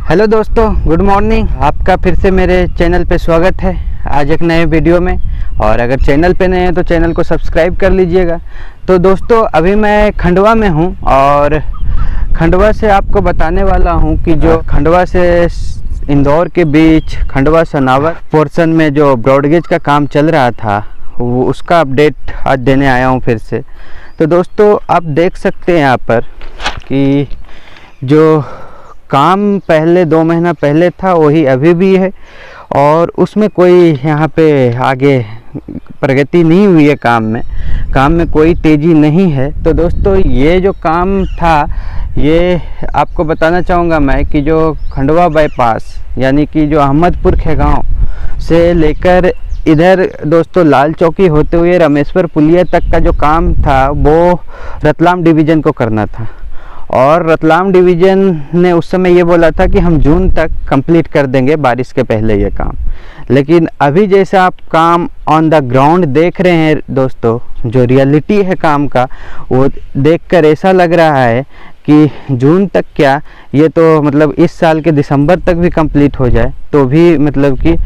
Hello दोस्तों, good morning. आपका फिर से मेरे चैनल पे स्वागत है आज एक नए वीडियो में। और अगर चैनल पे नए हैं तो चैनल को सब्सक्राइब कर लीजिएगा। तो दोस्तों, अभी मैं खंडवा में हूँ और खंडवा से आपको बताने वाला हूँ कि जो खंडवा से इंदौर के बीच खंडवा सनावद पोर्शन में जो ब्रॉडगेज का काम चल रहा था वो उसका अपडेट आज देने आया हूँ फिर से। तो दोस्तों, आप देख सकते हैं यहाँ पर कि जो काम पहले 2 महीना पहले था वही अभी भी है और उसमें कोई यहाँ पे आगे प्रगति नहीं हुई है। काम में कोई तेज़ी नहीं है। तो दोस्तों, ये जो काम था ये आपको बताना चाहूँगा मैं कि जो खंडवा बाईपास यानी कि जो अहमदपुर खेगांव से लेकर इधर दोस्तों लाल चौकी होते हुए रामेश्वर पुलिया तक का जो काम था वो रतलाम डिवीज़न को करना था। और रतलाम डिवीज़न ने उस समय ये बोला था कि हम जून तक कंप्लीट कर देंगे बारिश के पहले ये काम। लेकिन अभी जैसा आप काम ऑन द ग्राउंड देख रहे हैं दोस्तों, जो रियलिटी है काम का वो देखकर ऐसा लग रहा है कि जून तक क्या, ये तो मतलब इस साल के दिसंबर तक भी कंप्लीट हो जाए तो भी मतलब कि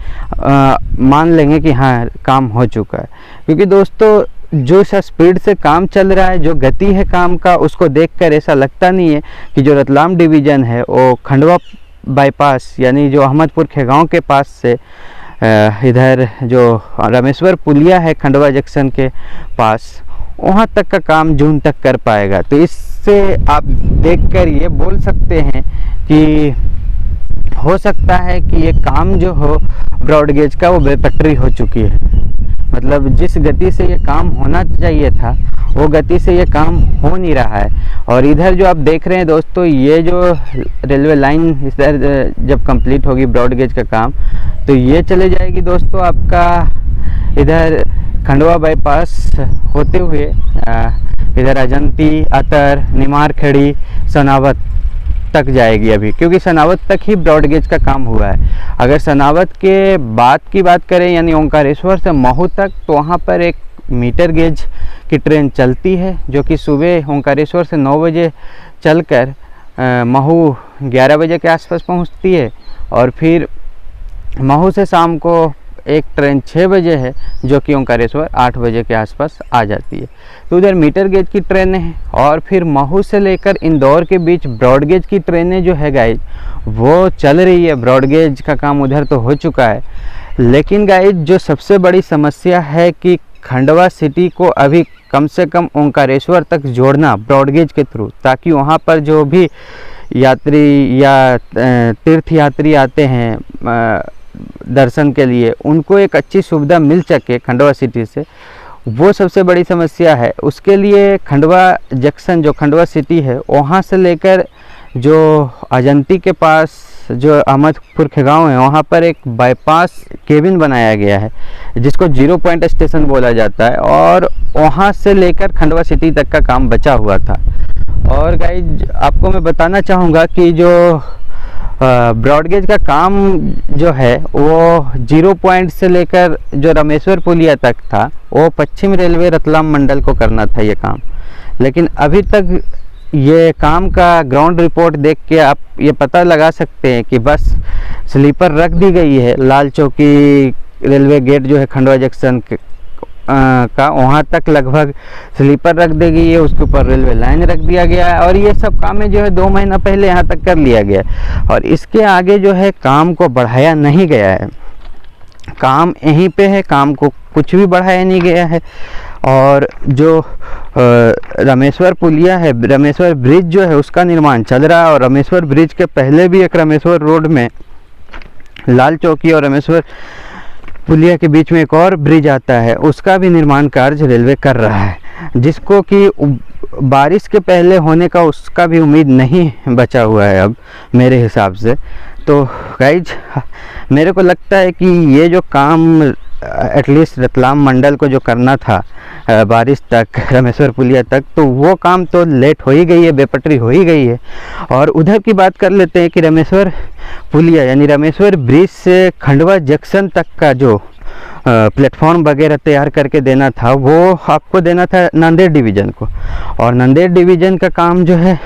मान लेंगे कि हाँ काम हो चुका है। क्योंकि दोस्तों, जो सा स्पीड से काम चल रहा है, जो गति है काम का, उसको देखकर ऐसा लगता नहीं है कि जो रतलाम डिवीज़न है वो खंडवा बाईपास यानी जो अहमदपुर खेगांव के पास से इधर जो रामेश्वर पुलिया है खंडवा जंक्शन के पास, वहाँ तक का काम जून तक कर पाएगा। तो इससे आप देखकर ये बोल सकते हैं कि हो सकता है कि ये काम जो हो ब्रॉडगेज का वो बेपटरी हो चुकी है। मतलब जिस गति से ये काम होना चाहिए था वो गति से ये काम हो नहीं रहा है। और इधर जो आप देख रहे हैं दोस्तों, ये जो रेलवे लाइन इधर जब कंप्लीट होगी ब्रॉडगेज का काम तो ये चले जाएगी दोस्तों आपका इधर खंडवा बाईपास होते हुए इधर अजंती, अतर, निमारखेड़ी, सनावद तक जाएगी अभी, क्योंकि सनावद तक ही ब्रॉडगेज का काम हुआ है। अगर सनावद के बाद की बात करें यानी ओंकारेश्वर से महू तक, तो वहाँ पर एक मीटर गेज की ट्रेन चलती है जो कि सुबह ओंकारेश्वर से 9 बजे चलकर महू 11 बजे के आसपास पहुँचती है। और फिर महू से शाम को एक ट्रेन 6 बजे है जो कि ओंकारेश्वर 8 बजे के आसपास आ जाती है। तो उधर मीटर गेज की ट्रेनें हैं और फिर महू से लेकर इंदौर के बीच ब्रॉडगेज की ट्रेनें जो है गाइज वो चल रही है। ब्रॉडगेज का काम उधर तो हो चुका है, लेकिन गाइज जो सबसे बड़ी समस्या है कि खंडवा सिटी को अभी कम से कम ओंकारेश्वर तक जोड़ना ब्रॉडगेज के थ्रू, ताकि वहाँ पर जो भी यात्री या तीर्थ यात्री आते हैं दर्शन के लिए, उनको एक अच्छी सुविधा मिल सके खंडवा सिटी से, वो सबसे बड़ी समस्या है। उसके लिए खंडवा जंक्शन जो खंडवा सिटी है वहाँ से लेकर जो अजंती के पास जो अहमदपुर खेगांव है वहाँ पर एक बाईपास केबिन बनाया गया है जिसको 0 पॉइंट स्टेशन बोला जाता है। और वहाँ से लेकर खंडवा सिटी तक का काम बचा हुआ था। और गाइज आपको मैं बताना चाहूँगा कि जो ब्रॉडगेज का काम जो है वो 0 पॉइंट से लेकर जो रामेश्वर पुलिया तक था वो पश्चिम रेलवे रतलाम मंडल को करना था ये काम। लेकिन अभी तक ये काम का ग्राउंड रिपोर्ट देख के आप ये पता लगा सकते हैं कि बस स्लीपर रख दी गई है। लाल चौकी रेलवे गेट जो है खंडवा जंक्शन का वहाँ तक लगभग स्लीपर रख दी गई है, उसके ऊपर रेलवे लाइन रख दिया गया है। और ये सब कामें जो है 2 महीना पहले यहाँ तक कर लिया गया और इसके आगे जो है काम को बढ़ाया नहीं गया है। काम यहीं पे है, काम को कुछ भी बढ़ाया नहीं गया है। और जो रामेश्वर पुलिया है, रामेश्वर ब्रिज जो है उसका निर्माण चल रहा है। और रामेश्वर ब्रिज के पहले भी एक रामेश्वर रोड में लाल चौकी और रामेश्वर पुलिया के बीच में एक और ब्रिज आता है, उसका भी निर्माण कार्य रेलवे कर रहा है, जिसको कि बारिश के पहले होने का उसका भी उम्मीद नहीं बचा हुआ है अब मेरे हिसाब से। तो गाइज मेरे को लगता है कि ये जो काम एटलीस्ट रतलाम मंडल को जो करना था बारिश तक, रामेश्वर पुलिया तक, तो वो काम तो लेट हो ही गई है, बेपटरी हो ही गई है। और उधर की बात कर लेते हैं कि रामेश्वर पुलिया यानी रामेश्वर ब्रिज से खंडवा जंक्शन तक का जो प्लेटफॉर्म वगैरह तैयार करके देना था वो आपको देना था नांदेड़ डिवीज़न को। और नांदेड़ डिवीज़न का काम जो है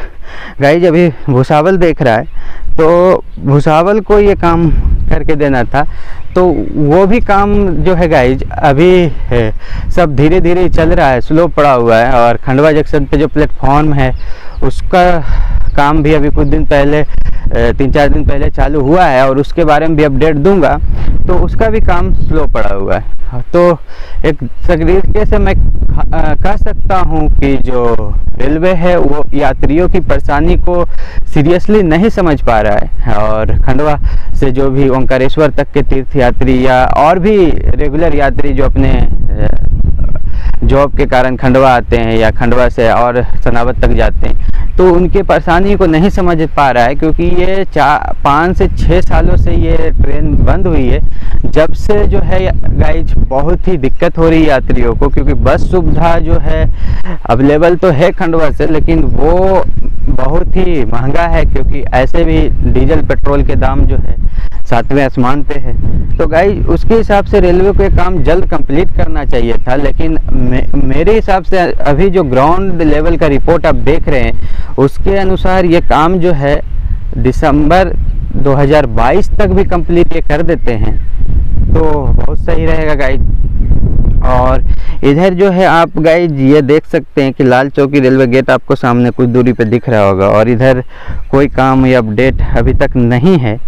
गाइज अभी भुसावल देख रहा है, तो भुसावल को ये काम करके देना था। तो वो भी काम जो है गाइज अभी सब धीरे धीरे चल रहा है, स्लो पड़ा हुआ है। और खंडवा जंक्शन पे जो प्लेटफॉर्म है उसका काम भी अभी कुछ दिन पहले 3-4 दिन पहले चालू हुआ है, और उसके बारे में भी अपडेट दूंगा। तो उसका भी काम स्लो पड़ा हुआ है। तो एक तरीके से मैं कह सकता हूँ कि जो रेलवे है वो यात्रियों की परेशानी को सीरियसली नहीं समझ पा रहा है। और खंडवा से जो भी ओंकारेश्वर तक के तीर्थ यात्री या और भी रेगुलर यात्री जो अपने जॉब के कारण खंडवा आते हैं या खंडवा से और सनावद तक जाते हैं, तो उनकी परेशानी को नहीं समझ पा रहा है। क्योंकि ये 5 से 6 सालों से ये ट्रेन बंद हुई है, जब से जो है गाइज बहुत ही दिक्कत हो रही है यात्रियों को। क्योंकि बस सुविधा जो है अवेलेबल तो है खंडवा से, लेकिन वो बहुत ही महंगा है। क्योंकि ऐसे भी डीजल पेट्रोल के दाम जो है 7वें आसमान पे है। तो गाइज उसके हिसाब से रेलवे को ये काम जल्द कंप्लीट करना चाहिए था। लेकिन मेरे हिसाब से अभी जो ग्राउंड लेवल का रिपोर्ट आप देख रहे हैं उसके अनुसार ये काम जो है दिसंबर 2022 तक भी कंप्लीट ये कर देते हैं तो बहुत सही रहेगा गाइज। और इधर जो है आप गाइज ये देख सकते हैं कि लाल चौकी रेलवे गेट आपको सामने कुछ दूरी पे दिख रहा होगा। और इधर कोई काम या अपडेट अभी तक नहीं है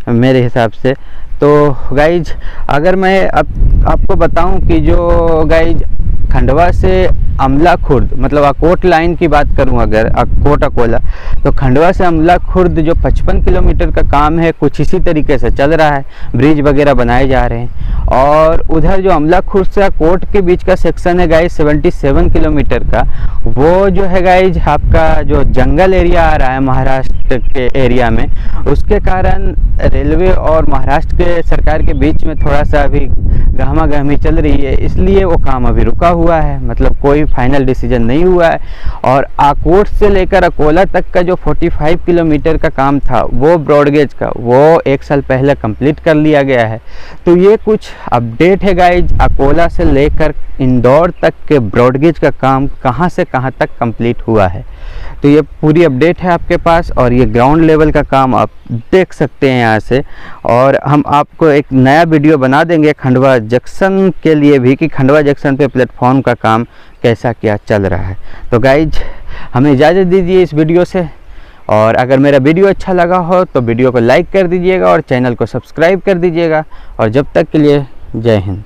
मेरे हिसाब से। तो गाइज अगर मैं अब आपको बताऊं कि जो गाइज खंडवा से अमला खुर्द मतलब अकोट लाइन की बात करूं, अगर अकोट अकोला, तो खंडवा से अमला खुर्द जो 55 किलोमीटर का काम है कुछ इसी तरीके से चल रहा है। ब्रिज वगैरह बनाए जा रहे हैं। और उधर जो अमला खुर्द से अकोट के बीच का सेक्शन है गाइज 77 किलोमीटर का, वो जो है गाइज आपका जो जंगल एरिया आ रहा है महाराष्ट्र के एरिया में, उसके कारण रेलवे और महाराष्ट्र के सरकार के बीच में थोड़ा सा अभी गहमा गहमी चल रही है, इसलिए वो काम अभी रुका हुआ है। मतलब कोई फाइनल डिसीजन नहीं हुआ है। और आकोट से लेकर अकोला तक का जो 45 किलोमीटर का काम था वो ब्रॉडगेज का, वो 1 साल पहले कंप्लीट कर लिया गया है। तो ये कुछ अपडेट है गाइज, अकोला से लेकर इंदौर तक के ब्रॉडगेज का काम कहाँ से कहाँ तक कंप्लीट हुआ है। तो ये पूरी अपडेट है आपके पास। और ये ग्राउंड लेवल का काम आप देख सकते हैं यहाँ से। और हम आपको एक नया वीडियो बना देंगे खंडवा जंक्शन के लिए भी कि खंडवा जंक्शन पे प्लेटफॉर्म का काम कैसा क्या चल रहा है। तो गाइज हमें इजाज़त दीजिए इस वीडियो से। और अगर मेरा वीडियो अच्छा लगा हो तो वीडियो को लाइक कर दीजिएगा और चैनल को सब्सक्राइब कर दीजिएगा। और जब तक के लिए जय हिंद।